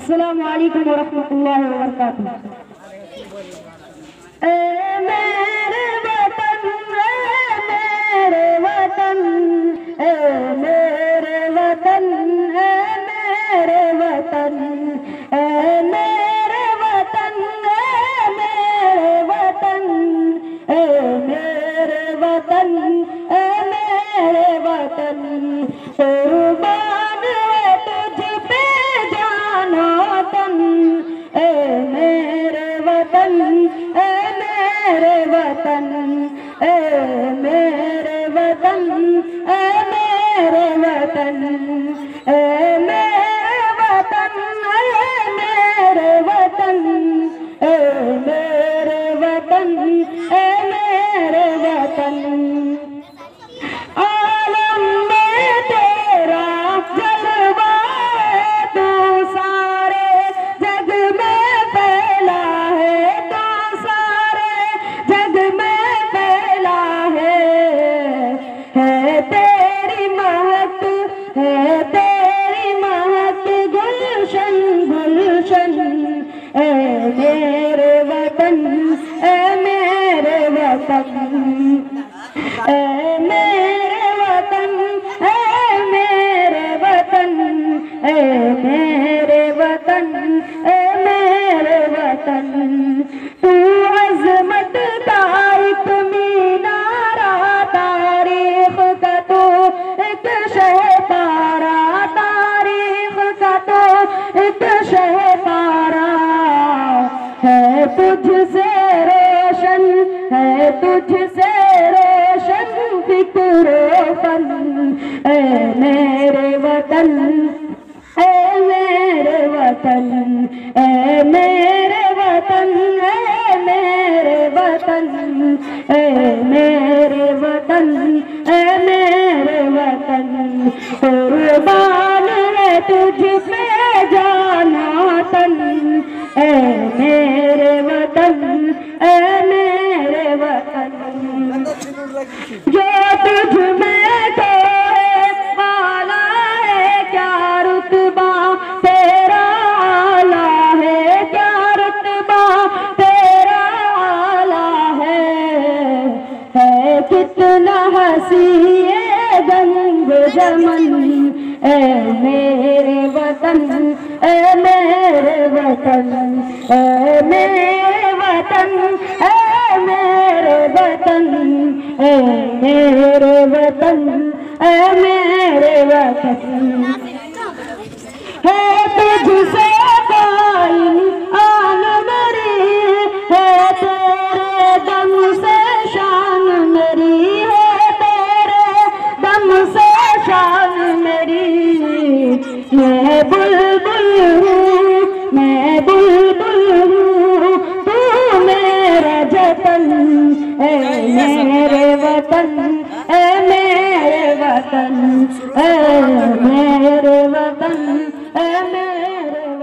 अस्सलामु अलैकुम वरहमतुल्लाहि वबरकातुहू। मेरे वतन, मेरे वतन, मेरे वतन, मेरे वतन, मेरे वतन, मेरे वतन, मेरे वतन, मेरे वतन, कुर्बान है तुझ पे जानो तन, मेरे वतन, मेरे वतन, मेरे वतन, मेरे वतन, मेरे वतन, मेरे वतन, मेरे वतन, मेरे वतन। आलम में तेरा जलवा है, तू सारे जग में फैला है, तू सारे जग में फैला है तेरी महक, है तेरी महक गुलशन गुलशन, मेरे वतन, मेरे वतन, मेरे वतन, मेरे वतन, मेरे वतन, मेरे वतन। तू अज़मत का एक मीनारा, तारीख का तो एक शहकारा, तारीख का तो एक शहकारा, है तुझसे रोशन, है तुझसे रोशन फिक्र फन, मेरे वतन, मेरे वतन, मेरे वतन, मेरे वतन, मेरे वतन, मेरे वतन, कुर्बान है तुझ पे जाना तन, मेरे वतन, मेरे वतन। जो तुझ में तोड़े वाला है, क्या रुतबा तेरा आला है, क्या रुतबा तेरा आला है कितना हसी ये गंग जमन, मेरे वतन, मेरे वतन, मेरे वतन, मेरे वतन, मेरे वतन, मेरे वतन। है तुझसे कोई आन मेरी, है तेरे दम से शान मेरी, है तेरे दम से शान मेरी। मैं बुलबुल हूँ, मैं बुलबुल हूँ, तू मेरा जतन, मेरे वतन, मेरे वतन, मेरे वतन, मेरे